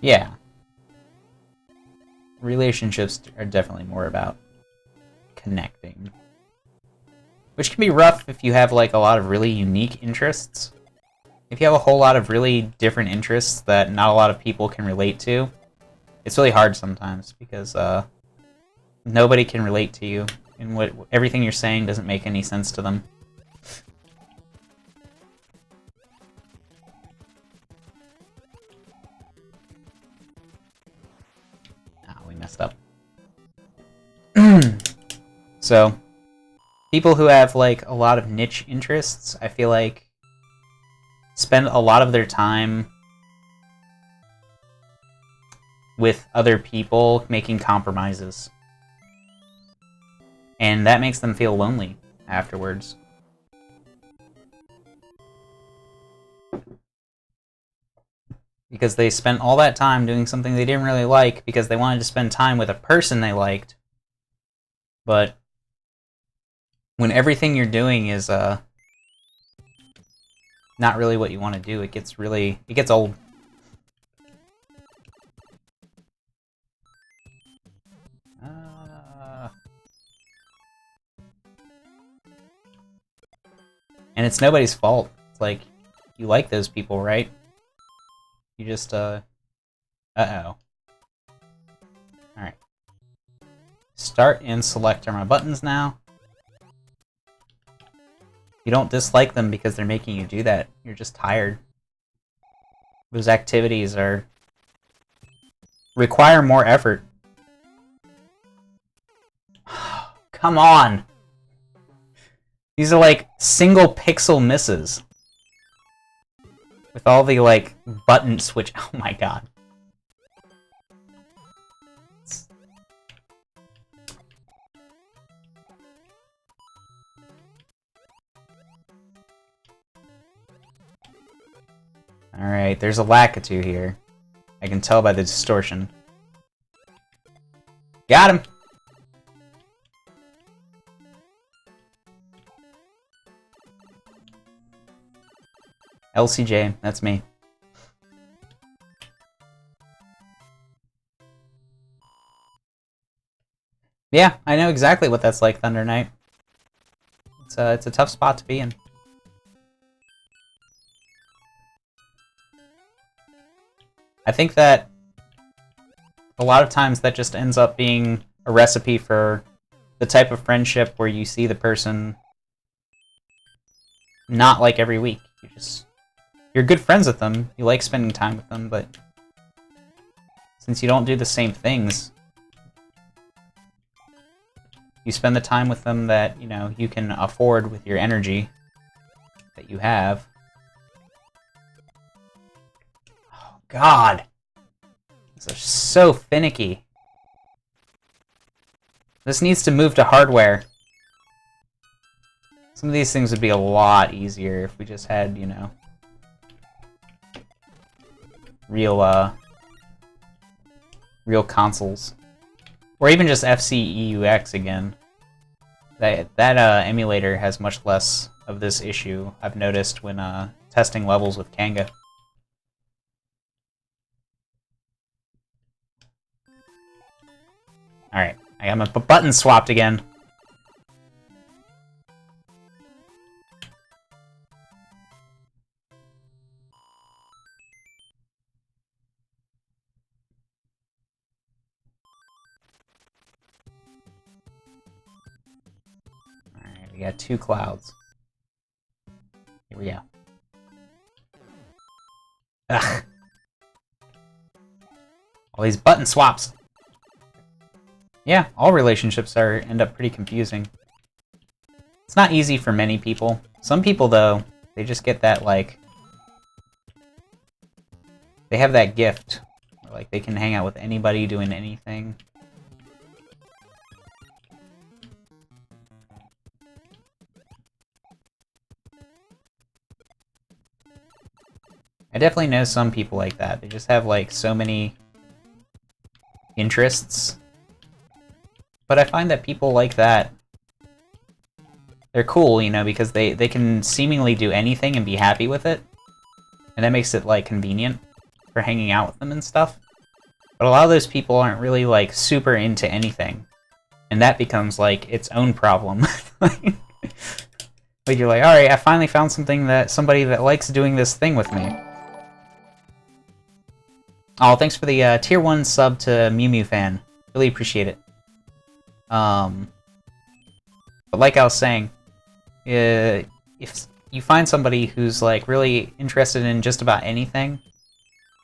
Yeah. Relationships are definitely more about connecting. Which can be rough if you have, like, a lot of really unique interests. If you have a whole lot of really different interests that not a lot of people can relate to, it's really hard sometimes, because, nobody can relate to you, and everything you're saying doesn't make any sense to them. Ah, we messed up. So, people who have, like, a lot of niche interests, I feel like, spend a lot of their time with other people making compromises. And that makes them feel lonely afterwards. Because they spent all that time doing something they didn't really like because they wanted to spend time with a person they liked. But when everything you're doing is not really what you want to do, it gets old. And it's nobody's fault. It's like, you like those people, right? You just, uh-oh. Alright. Start and select are my buttons now. You don't dislike them because they're making you do that. You're just tired. Those activities require more effort. Come on! These are like single pixel misses. With all the like button switch. Oh my god. Alright, there's a Lakitu here. I can tell by the distortion. Got him! LCJ, that's me. Yeah, I know exactly what that's like, Thunder Knight. It's a tough spot to be in. I think that a lot of times that just ends up being a recipe for the type of friendship where you see the person not like every week. You're good friends with them, you like spending time with them, but since you don't do the same things, you spend the time with them that, you know, you can afford with your energy that you have. Oh, God! These are so finicky. This needs to move to hardware. Some of these things would be a lot easier if we just had, you know, real consoles, or even just FCEUX again. That emulator has much less of this issue, I've noticed when testing levels with Kanga. Alright, I got my button swapped again. Alright, we got 2 clouds. Here we go. Ugh. All these button swaps. Yeah, all relationships end up pretty confusing. It's not easy for many people. Some people, though, they just get that, like... They have that gift. Where, like, they can hang out with anybody doing anything. I definitely know some people like that. They just have, like, so many interests. But I find that people like that, they're cool, you know, because they can seemingly do anything and be happy with it. And that makes it, like, convenient for hanging out with them and stuff. But a lot of those people aren't really, like, super into anything. And that becomes, like, its own problem. Like, you're like, alright, I finally found somebody that likes doing this thing with me. Oh, thanks for the tier 1 sub to Mew Mew Fan. Really appreciate it. But like I was saying, if you find somebody who's like really interested in just about anything,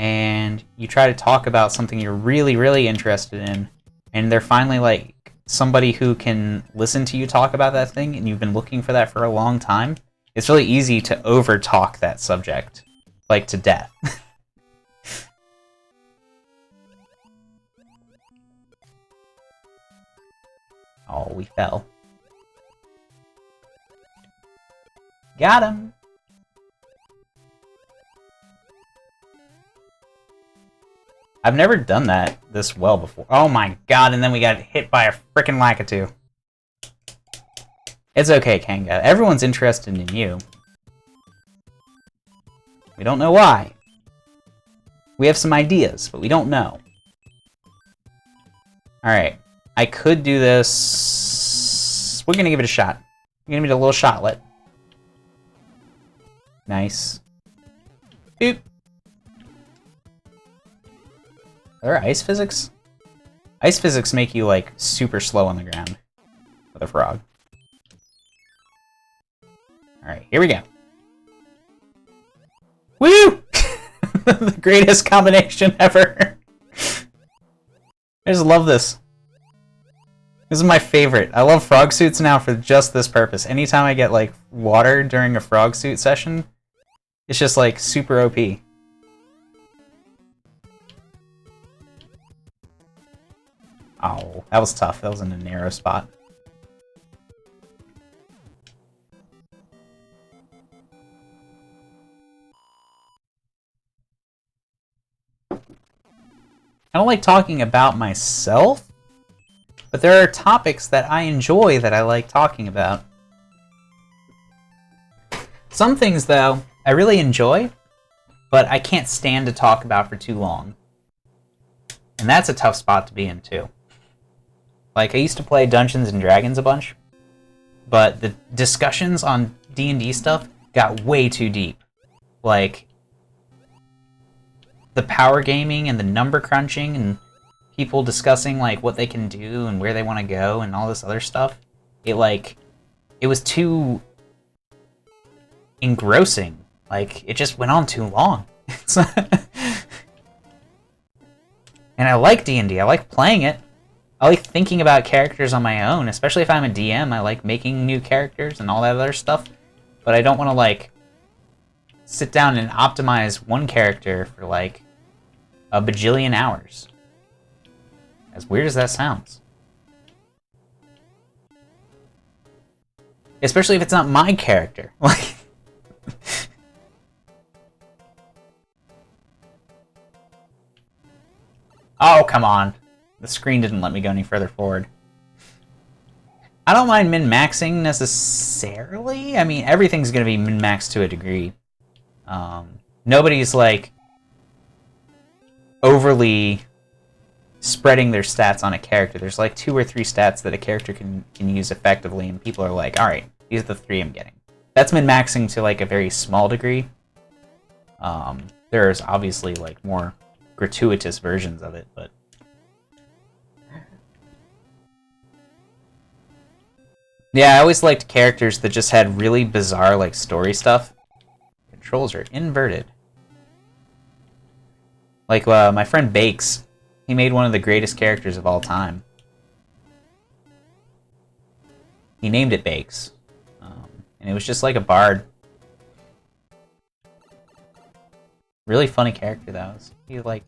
and you try to talk about something you're really, really interested in, and they're finally like somebody who can listen to you talk about that thing, and you've been looking for that for a long time, it's really easy to over-talk that subject, like to death. Oh, we fell. Got him! I've never done that this well before. Oh my god, and then we got hit by a frickin' Lakitu. It's okay, Kanga. Everyone's interested in you. We don't know why. We have some ideas, but we don't know. Alright. I could do this... We're gonna give it a shot. We're gonna give it a little shotlet. Nice. Boop. Are there ice physics? Ice physics make you, like, super slow on the ground with a frog. Alright, here we go. Woo! The greatest combination ever. I just love this. This is my favorite. I love frog suits now for just this purpose. Anytime I get, like, water during a frog suit session, it's just, like, super OP. Oh, that was tough. That was in a narrow spot. I don't like talking about myself, but there are topics that I enjoy that I like talking about. Some things, though, I really enjoy, but I can't stand to talk about for too long. And that's a tough spot to be in, too. Like, I used to play Dungeons & Dragons a bunch, but the discussions on D&D stuff got way too deep. Like, the power gaming and the number crunching and people discussing, like, what they can do and where they want to go and all this other stuff, it was too engrossing. Like, it just went on too long. And I like D&D. I like playing it. I like thinking about characters on my own, especially if I'm a DM. I like making new characters and all that other stuff. But I don't want to, like, sit down and optimize one character for, like, a bajillion hours. As weird as that sounds. Especially if it's not my character. Like... Oh, come on. The screen didn't let me go any further forward. I don't mind min-maxing necessarily. I mean, everything's going to be min-maxed to a degree. Nobody's, like, overly spreading their stats on a character. There's, like, 2 or 3 stats that a character can use effectively, and people are like, alright, these are the 3 I'm getting. That's min-maxing to, like, a very small degree. There's obviously, like, more gratuitous versions of it, but... Yeah, I always liked characters that just had really bizarre, like, story stuff. Controls are inverted. Like, my friend Bakes, he made one of the greatest characters of all time. He named it Bakes. And it was just like a bard. Really funny character, though. He, like,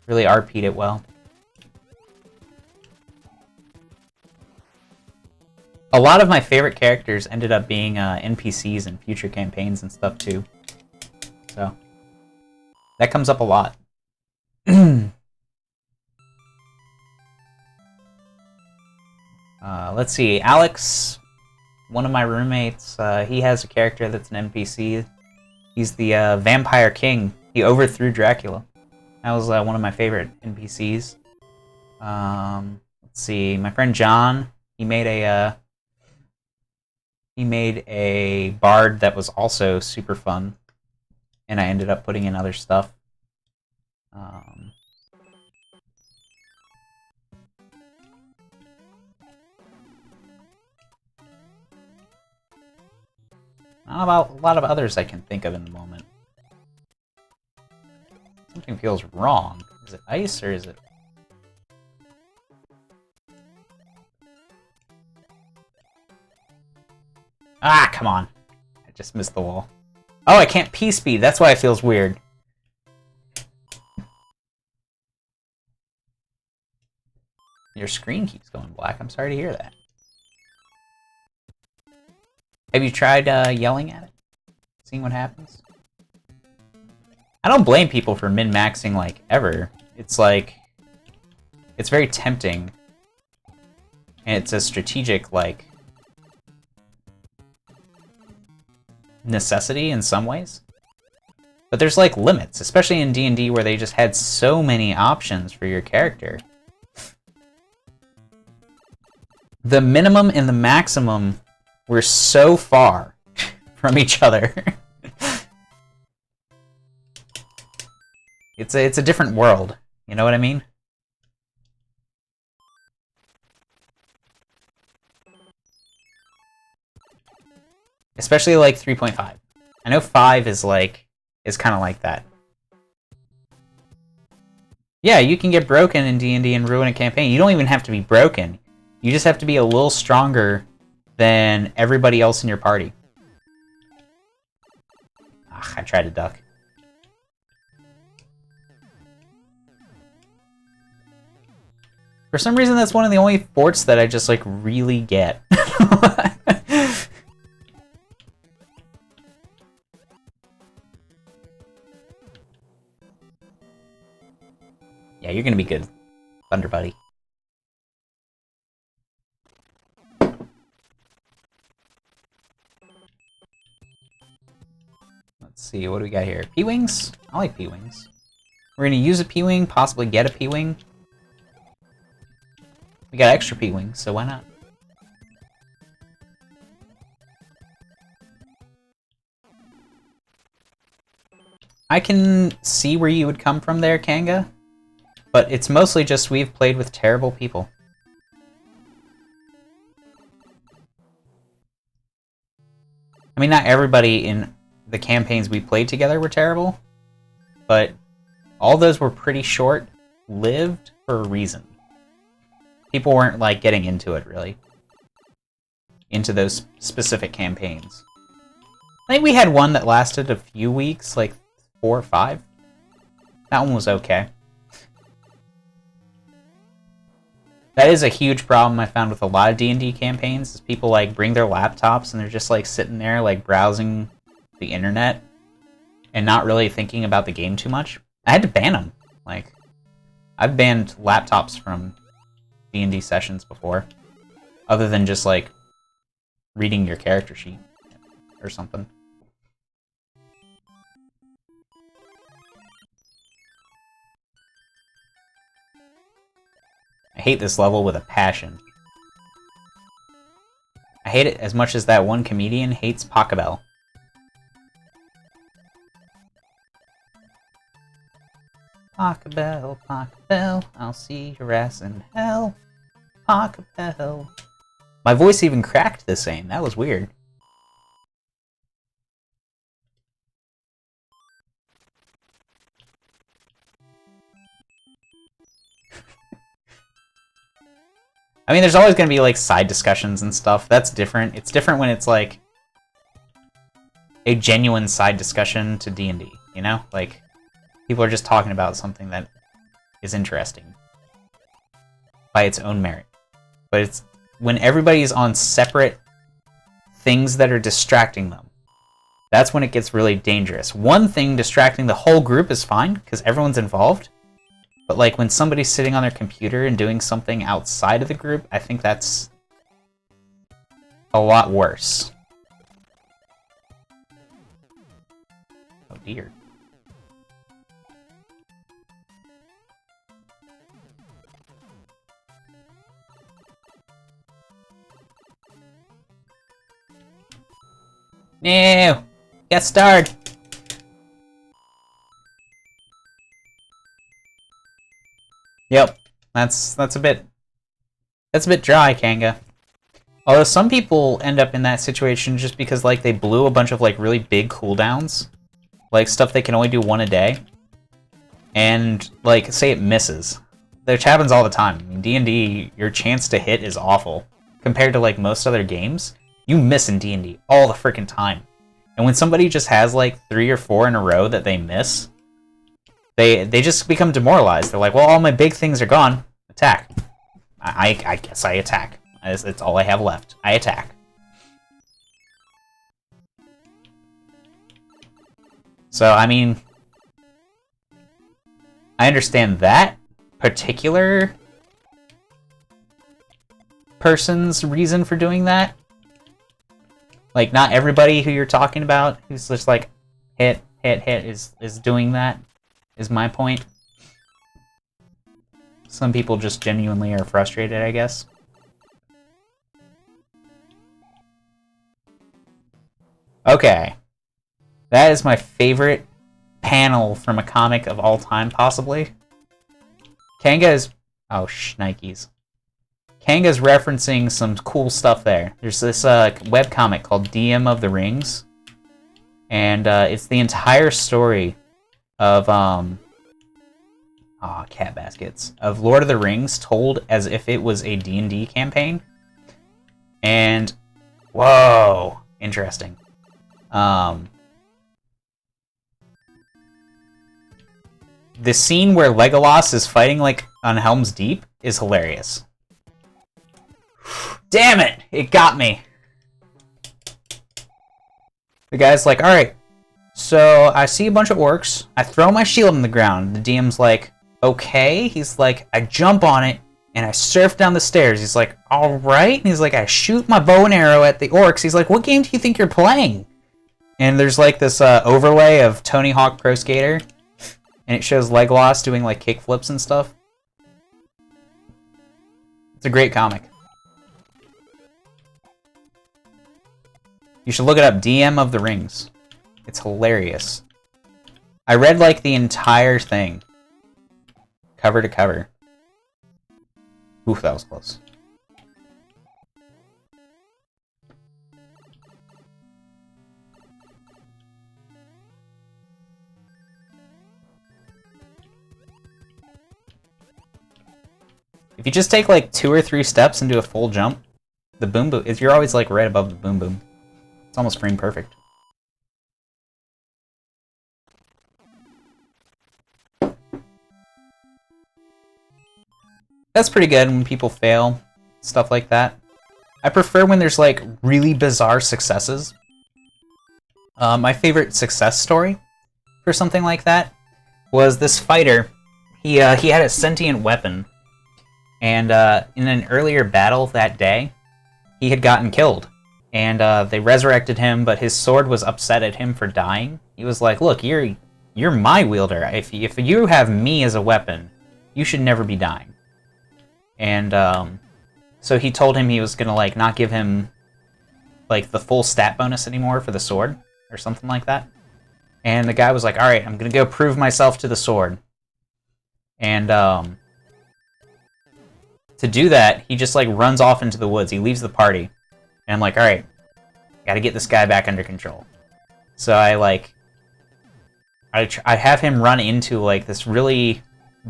really RP'd it well. A lot of my favorite characters ended up being NPCs in future campaigns and stuff, too. So, that comes up a lot. Let's see, Alex, one of my roommates, he has a character that's an NPC. He's the Vampire King He overthrew Dracula. That was one of my favorite NPCs. Let's see, my friend John, he made a bard that was also super fun, and I ended up putting in other stuff. Not about a lot of others I can think of in the moment. Something feels wrong. Is it ice or is it... Ah, come on. I just missed the wall. Oh, I can't P-speed. That's why it feels weird. Your screen keeps going black. I'm sorry to hear that. Have you tried yelling at it? Seeing what happens? I don't blame people for min-maxing, like, ever. It's like... It's very tempting. And it's a strategic, like... necessity in some ways. But there's, like, limits. Especially in D&D where they just had so many options for your character. The minimum and the maximum were so far from each other. It's a different world. You know what I mean? Especially like 3.5. I know 5 is kind of like that. Yeah, you can get broken in D&D and ruin a campaign. You don't even have to be broken. You just have to be a little stronger than everybody else in your party. Ugh, I tried to duck. For some reason, that's one of the only forts that I just, like, really get. Yeah, you're gonna be good, Thunder Buddy. Let's see, what do we got here? P-Wings? I like P-Wings. We're gonna use a P-Wing, possibly get a P-Wing. We got extra P-Wings, so why not? I can see where you would come from there, Kanga. But it's mostly just we've played with terrible people. I mean, not everybody in the campaigns we played together were terrible, but all those were pretty short-lived for a reason. People weren't, like, getting into it, really. Into those specific campaigns. I think we had one that lasted a few weeks, like 4 or 5. That one was okay. That is a huge problem I found with a lot of D&D campaigns, is people, like, bring their laptops and they're just, like, sitting there, like, browsing the internet and not really thinking about the game too much. I had to ban them. Like, I've banned laptops from D&D sessions before, other than just, like, reading your character sheet or something. I hate this level with a passion. I hate it as much as that one comedian hates Pachelbel. Pachelbel, Pachelbel, I'll see your ass in hell. Pachelbel. My voice even cracked the same. That was weird. I mean, there's always going to be, like, side discussions and stuff. That's different. It's different when it's, like, a genuine side discussion to D&D, you know? Like, people are just talking about something that is interesting by its own merit. But it's when everybody's on separate things that are distracting them. That's when it gets really dangerous. One thing distracting the whole group is fine, because everyone's involved. But, like, when somebody's sitting on their computer and doing something outside of the group, I think that's a lot worse. Oh, dear. No! Get starred! Yep. That's a bit dry, Kanga. Although some people end up in that situation just because, like, they blew a bunch of, like, really big cooldowns. Like, stuff they can only do one a day. And, like, say it misses. Which happens all the time. I mean, DnD, your chance to hit is awful. Compared to, like, most other games, you miss in DnD all the freaking time. And when somebody just has, like, 3 or 4 in a row that they miss, they just become demoralized. They're like, well, all my big things are gone. Attack. I guess I attack. It's all I have left. I attack. So, I mean, I understand that particular person's reason for doing that. Like, not everybody who you're talking about who's just like, hit is doing that, is my point. Some people just genuinely are frustrated, I guess. Okay. That is my favorite panel from a comic of all time, possibly. Kanga is... Oh, shnikes. Kanga's referencing some cool stuff there. There's this webcomic called DM of the Rings. And it's the entire story of... cat baskets. Of Lord of the Rings told as if it was a D&D campaign. And... Whoa! Interesting. The scene where Legolas is fighting, like, on Helm's Deep is hilarious. Damn it! It got me! The guy's like, alright, so I see a bunch of orcs. I throw my shield on the ground. The DM's like, okay. He's like, I jump on it, and I surf down the stairs. He's like, alright. And he's like, I shoot my bow and arrow at the orcs. He's like, what game do you think you're playing? And there's, like, this overlay of Tony Hawk Pro Skater. And it shows Legolas doing, like, kickflips and stuff. It's a great comic. You should look it up, DM of the Rings. It's hilarious. I read, like, the entire thing. Cover to cover. Oof, that was close. If you just take like 2 or 3 steps and do a full jump, the boom boom, you're always like right above the boom boom. It's almost frame perfect. That's pretty good when people fail, stuff like that. I prefer when there's like really bizarre successes. My favorite success story for something like that was this fighter. He had a sentient weapon. And in an earlier battle that day, he had gotten killed. And they resurrected him, but his sword was upset at him for dying. He was like, look, you're my wielder. If you have me as a weapon, you should never be dying. And so he told him he was going to like not give him like the full stat bonus anymore for the sword, or something like that. And the guy was like, alright, I'm going to go prove myself to the sword. And to do that, he just like runs off into the woods. He leaves the party. And I'm like, alright, gotta get this guy back under control. So I have him run into like this really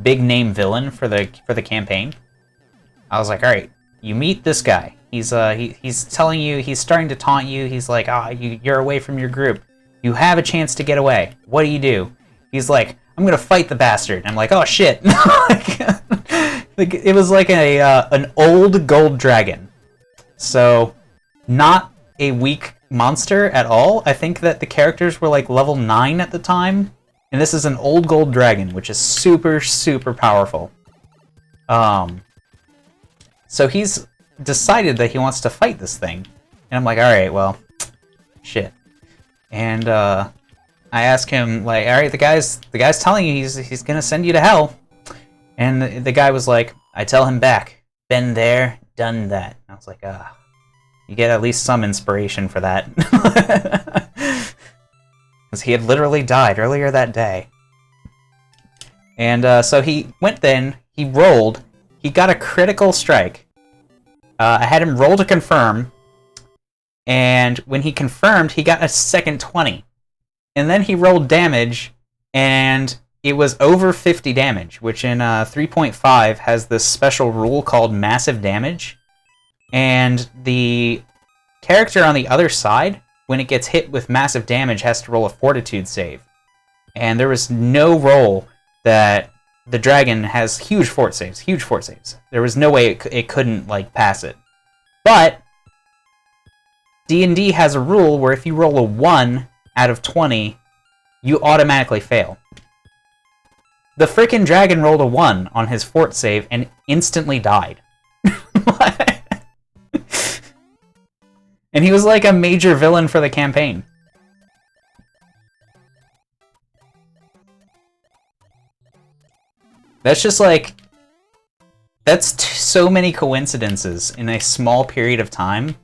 big name villain for the campaign. I was like, alright, you meet this guy. He's telling you, he's starting to taunt you. He's like, you're away from your group. You have a chance to get away. What do? He's like, I'm gonna fight the bastard. And I'm like, oh shit. Like, it was like an old gold dragon. So, not a weak monster at all. I think that the characters were like level 9 at the time. And this is an old gold dragon, which is super, super powerful. So he's decided that he wants to fight this thing. And I'm like, alright, well, shit. And I ask him, like, alright, the guy's telling you he's gonna send you to hell. And the guy was like, I tell him back, been there, done that. And I was like, You get at least some inspiration for that. Because he had literally died earlier that day. And so he went then, he rolled, he got a critical strike. I had him roll to confirm, and when he confirmed, he got a second 20. And then he rolled damage, and it was over 50 damage, which in 3.5 has this special rule called massive damage. And the character on the other side, when it gets hit with massive damage, has to roll a fortitude save. And there was no roll that the dragon has huge fort saves. There was no way it couldn't, like, pass it. But D&D has a rule where if you roll a 1 out of 20, you automatically fail. The frickin' dragon rolled a 1 on his fort save and instantly died. And he was like a major villain for the campaign. That's just like... That's so many coincidences in a small period of time.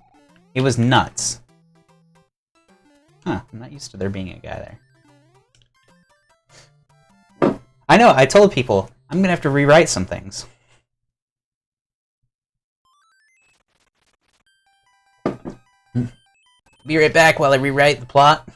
It was nuts. Huh, I'm not used to there being a guy there. I know, I told people, I'm gonna have to rewrite some things. Be right back while I rewrite the plot.